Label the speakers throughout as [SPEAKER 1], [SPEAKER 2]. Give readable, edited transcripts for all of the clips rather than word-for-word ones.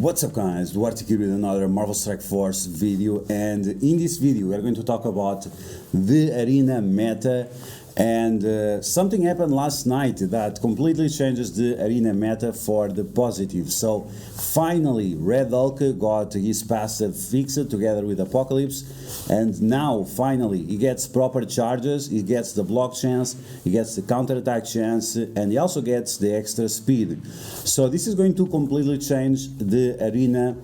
[SPEAKER 1] What's up guys, DuArktik here with another Marvel Strike Force video, and in this video we are going to talk about the arena meta. And something happened last night that completely changes the arena meta for the positive. So finally Red Hulk got his passive fixed together with Apocalypse, and now finally he gets proper charges, he gets the block chance, he gets the counterattack chance, and he also gets the extra speed. So this is going to completely change the arena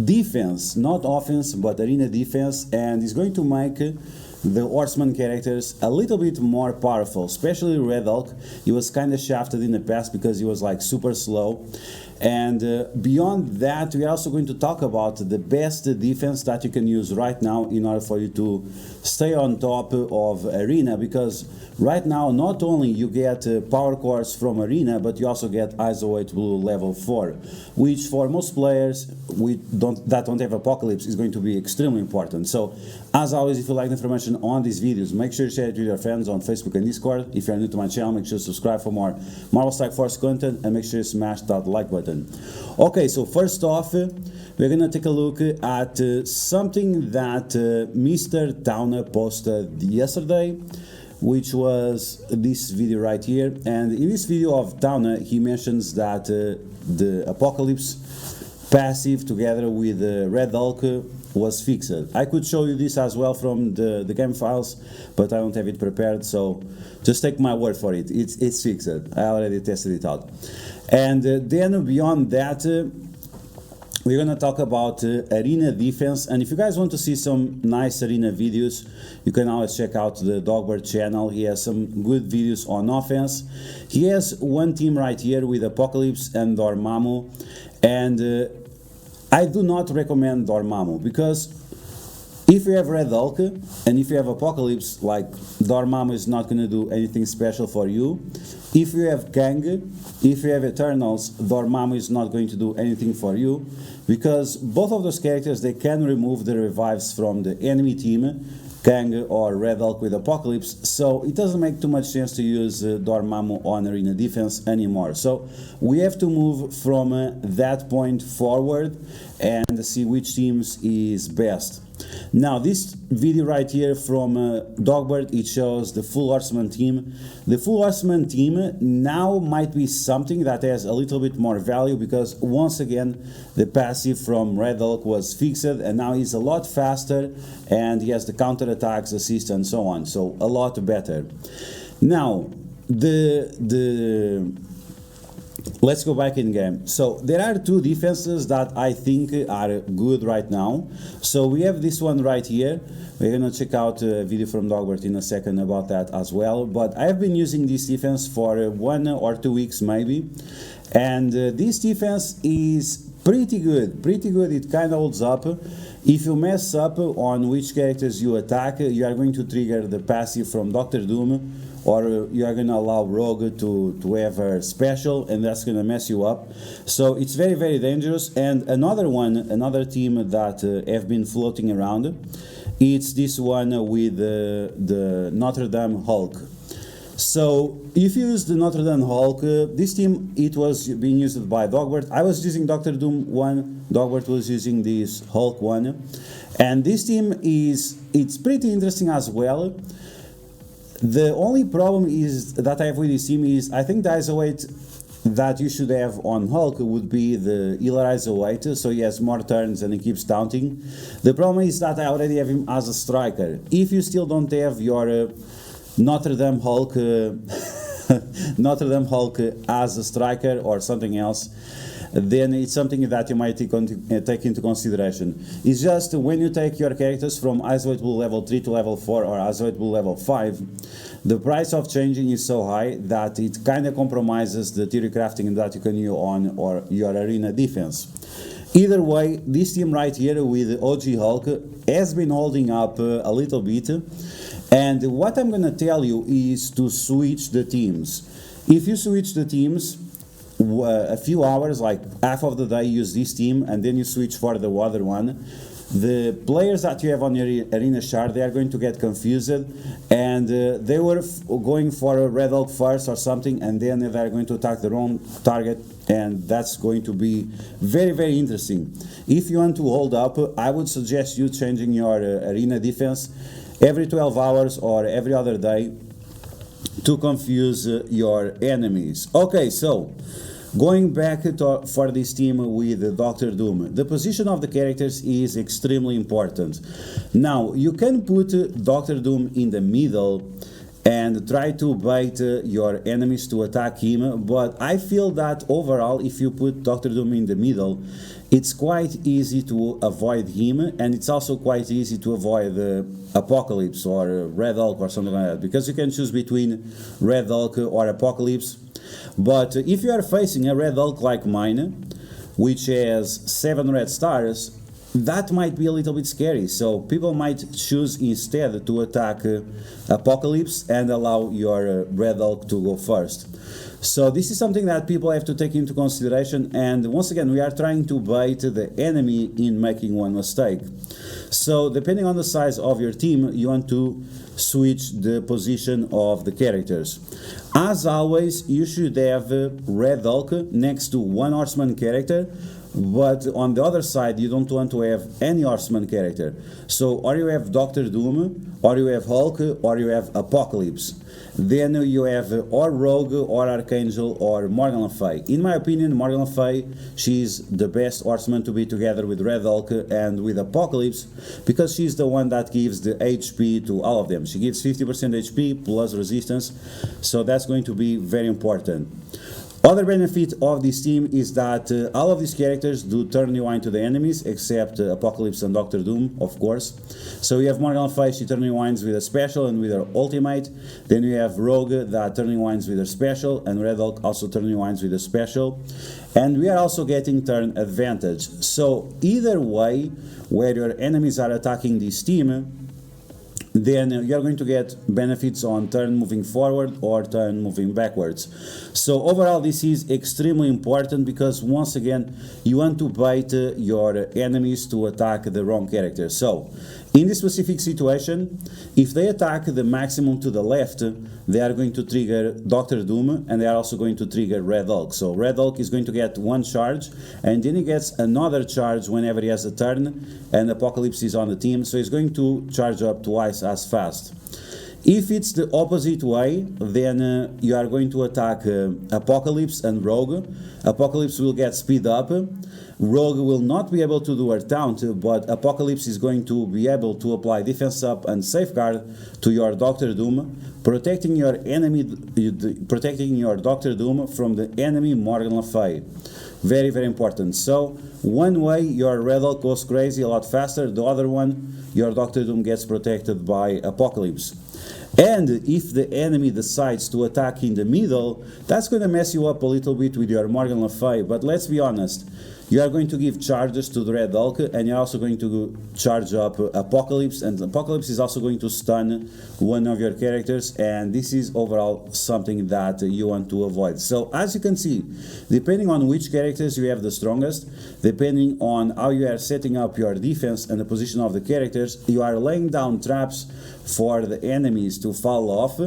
[SPEAKER 1] defense, not offense but arena defense, and it's going to make the Horseman characters a little bit more powerful, especially Red Hulk. He was kind of shafted in the past because he was like super slow. And beyond that, we are also going to talk about the best defense that you can use right now in order for you to stay on top of arena, because right now not only you get power cores from arena, but you also get ISO 8 blue level 4, which for most players that don't have Apocalypse is going to be extremely important. So as always, if you like the information on these videos, make sure to share it with your friends on Facebook and Discord. If you're new to my channel, make sure to subscribe for more Marvel Strike Force content, and make sure to smash that like button. Okay, so first off, we're gonna take a look at something that Mr. Towner posted yesterday, which was this video right here. And in this video of Towner, he mentions that the Apocalypse passive together with Red Hulk was fixed. I could show you this as well from the game files, but I don't have it prepared, so just take my word for it. It's fixed. I already tested it out. And then beyond that, we're gonna talk about arena defense. And if you guys want to see some nice arena videos, you can always check out the Dogbird channel. He has some good videos on offense. He has one team right here with Apocalypse and Dormammu, and I do not recommend Dormammu, because if you have Red Hulk and if you have Apocalypse, like, Dormammu is not going to do anything special for you. If you have Kang, if you have Eternals, Dormammu is not going to do anything for you, because both of those characters, they can remove the revives from the enemy team, Kang or Red Hulk with Apocalypse, so it doesn't make too much sense to use Dormammu on arena defense anymore. So we have to move from that point forward and see which teams is best. Now this video right here from Dogbird, it shows the full Horseman team. The full Horseman team now might be something that has a little bit more value, because once again the passive from Red Hulk was fixed, and now he's a lot faster and he has the counter attacks, assist, and so on, so a lot better. Now let's go back in game. So there are two defenses that I think are good right now. So we have this one right here. We're gonna check out a video from Dogbird in a second about that as well, but I've been using this defense for 1 or 2 weeks maybe, and this defense is pretty good. It kind of holds up. If you mess up on which characters you attack, you are going to trigger the passive from Dr. Doom, or you are going to allow Rogue to have a special, and that's going to mess you up. So it's very, very dangerous. And another team that have been floating around, it's this one with the Notre Dame Hulk. So if you use the Notre Dame Hulk, this team, it was being used by Dogbird. I was using Dr. Doom one, Dogbird was using this Hulk one, and this team it's pretty interesting as well. The only problem is that I have with this team is, I think the ISO 8 that you should have on Hulk would be the Healer ISO 8, so he has more turns and he keeps taunting. The problem is that I already have him as a striker. If you still don't have your Notre Dame Hulk Notre Dame Hulk as a striker or something else, then it's something that you might take into consideration. It's just when you take your characters from ISO 8 blue level 3 to level 4 or ISO 8 blue level 5, the price of changing is so high that it kind of compromises the theory crafting that you can use on or your arena defense. Either way, this team right here with OG Hulk has been holding up a little bit, and what I'm gonna tell you is to switch the teams. If you switch the teams, a few hours, like half of the day, use this team, and then you switch for the other one, the players that you have on your arena chart, they are going to get confused, and they were going for a red elk first or something, and then they are going to attack the wrong target, and that's going to be very, very interesting. If you want to hold up, I would suggest you changing your arena defense every 12 hours or every other day to confuse your enemies. Okay, so going back for this team with Dr. Doom, the position of the characters is extremely important. Now, you can put Dr. Doom in the middle and try to bait your enemies to attack him, but I feel that overall, if you put Dr. Doom in the middle, it's quite easy to avoid him, and it's also quite easy to avoid Apocalypse or Red Hulk or something like that, because you can choose between Red Hulk or Apocalypse. But if you are facing a Red Hulk like mine, which has 7 red stars, that might be a little bit scary. So people might choose instead to attack Apocalypse and allow your Red Hulk to go first. So this is something that people have to take into consideration, and once again, we are trying to bait the enemy in making one mistake. So depending on the size of your team, you want to switch the position of the characters. As always, you should have Red Hulk next to one Horseman character, but on the other side, you don't want to have any Horseman character. So or you have Dr. Doom, or you have Hulk, or you have Apocalypse. Then you have or Rogue, or Archangel, or Morgan Le Fay. In my opinion, Morgan Le Fay, she's the best Horseman to be together with Red Hulk and with Apocalypse, because she's the one that gives the HP to all of them. She gives 50% HP plus resistance, so that's going to be very important. Other benefit of this team is that all of these characters do turn rewind to the enemies, except Apocalypse and Dr. Doom, of course. So you have Morgan Le Fay, she turn rewinds with a special and with her ultimate. Then you have Rogue that turn rewinds with her special, and Red Hulk also turn rewinds with a special. And we are also getting turn advantage. So either way, where your enemies are attacking this team, then you're going to get benefits on turn moving forward or turn moving backwards. So overall, this is extremely important, because once again, you want to bait your enemies to attack the wrong character. So in this specific situation, if they attack the maximum to the left, they are going to trigger Dr. Doom, and they are also going to trigger Red Hulk. So Red Hulk is going to get 1 charge, and then he gets another charge whenever he has a turn, and Apocalypse is on the team, so he's going to charge up twice as fast. If it's the opposite way, then you are going to attack Apocalypse and Rogue. Apocalypse will get speed up. Rogue will not be able to do her taunt, but Apocalypse is going to be able to apply defense up and safeguard to your Dr. Doom, protecting your enemy, protecting your Dr. Doom from the enemy Morgan Le Fay. Very, very important. So one way your Red Hulk goes crazy a lot faster, the other one your Dr. Doom gets protected by Apocalypse. And if the enemy decides to attack in the middle, that's going to mess you up a little bit with your Morgan Le Fay. But let's be honest, you are going to give charges to the Red Hulk, and you're also going to charge up Apocalypse, and Apocalypse is also going to stun one of your characters, and this is overall something that you want to avoid. So as you can see, depending on which characters you have the strongest, depending on how you are setting up your defense and the position of the characters, you are laying down traps for the enemies to fall off,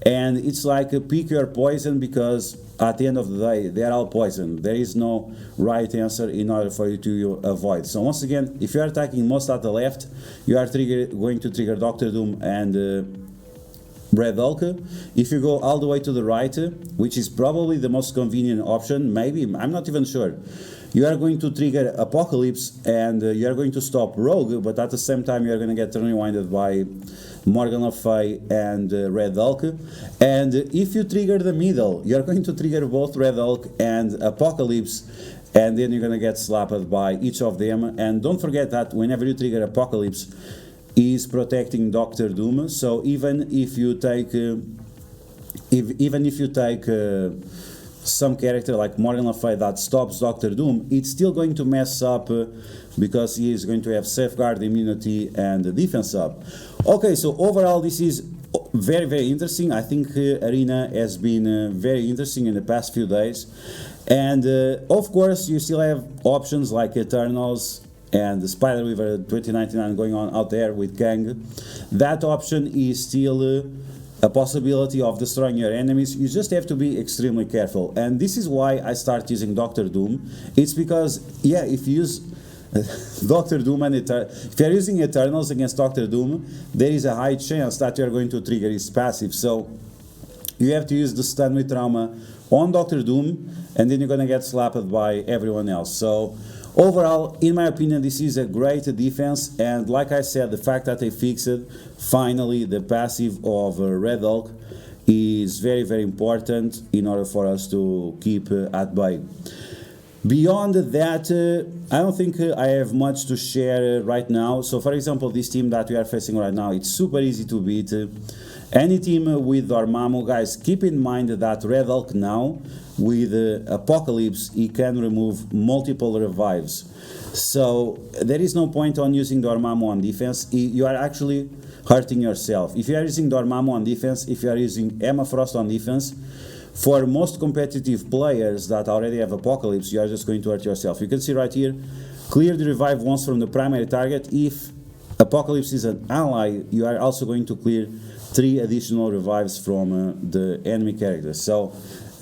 [SPEAKER 1] and it's like pick your poison, because at the end of the day, they are all poison. There is no right answer in order for you to avoid. So once again, if you are attacking most at the left, you are going to trigger Dr. Doom and Red Hulk. If you go all the way to the right, which is probably the most convenient option, maybe, I'm not even sure, you are going to trigger Apocalypse, and you are going to stop Rogue, but at the same time you are going to get turn rewinded by Morgan Le Fay and Red Hulk. And if you trigger the middle, you are going to trigger both Red Hulk and Apocalypse, and then you're going to get slapped by each of them. And don't forget that whenever you trigger Apocalypse, is protecting Dr. Doom. So even if you take some character like Morgan Le Fay that stops Dr. Doom, it's still going to mess up because he is going to have safeguard, immunity, and defense up. Okay, so overall this is very, very interesting. I think Arena has been very interesting in the past few days. And of course you still have options like Eternals, and the Spider Weaver 2099 going on out there with Kang, that option is still a possibility of destroying your enemies. You just have to be extremely careful, and this is why I start using Doctor Doom. It's because, yeah, if you use Doctor Doom and if you're using Eternals against Doctor Doom, there is a high chance that you're going to trigger his passive. So you have to use the stun with trauma on Doctor Doom, and then you're gonna get slapped by everyone else. So overall, in my opinion, this is a great defense, and like I said, the fact that they fixed finally the passive of Red Hulk is very, very important in order for us to keep at bay. Beyond that, I don't think I have much to share right now. So for example, this team that we are facing right now, it's super easy to beat. Any team with Dormammu, guys, keep in mind that Red Hulk now, with Apocalypse, he can remove multiple revives. So there is no point on using Dormammu on defense. You are actually hurting yourself. If you are using Dormammu on defense, if you are using Emma Frost on defense, for most competitive players that already have Apocalypse, you are just going to hurt yourself. You can see right here, clear the revive once from the primary target. If Apocalypse is an ally, you are also going to clear 3 additional revives from the enemy characters. So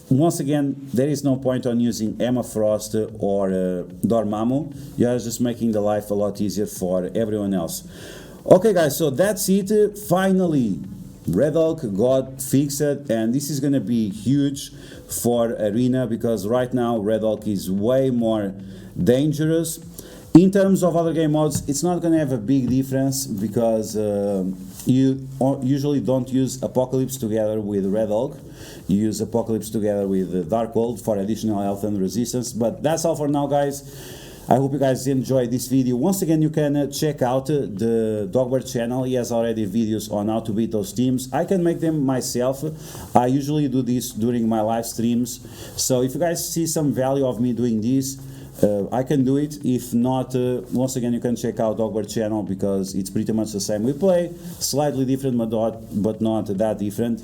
[SPEAKER 1] once again, there is no point on using Emma Frost or Dormammu. You are just making the life a lot easier for everyone else. Okay guys, so that's it. Finally, Red Hulk got fixed, and this is going to be huge for Arena, because right now Red Hulk is way more dangerous. In terms of other game modes, it's not going to have a big difference, because you usually don't use Apocalypse together with Red Hulk. You use Apocalypse together with Darkhold for additional health and resistance. But that's all for now, guys. I hope you guys enjoyed this video. Once again, you can check out the Dogbird channel. He has already videos on how to beat those teams. I can make them myself. I usually do this during my live streams. So if you guys see some value of me doing this, I can do it. If not, once again, you can check out Dogbird channel, because it's pretty much the same. We play slightly different, but not that different.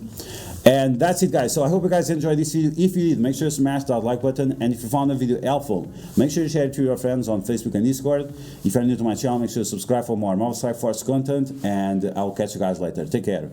[SPEAKER 1] And that's it, guys. So I hope you guys enjoyed this video. If you did, make sure to smash that like button, and if you found the video helpful, make sure to share it to your friends on Facebook and Discord. If you're new to my channel, make sure to subscribe for more Marvel Strike Force content, and I'll catch you guys later. Take care.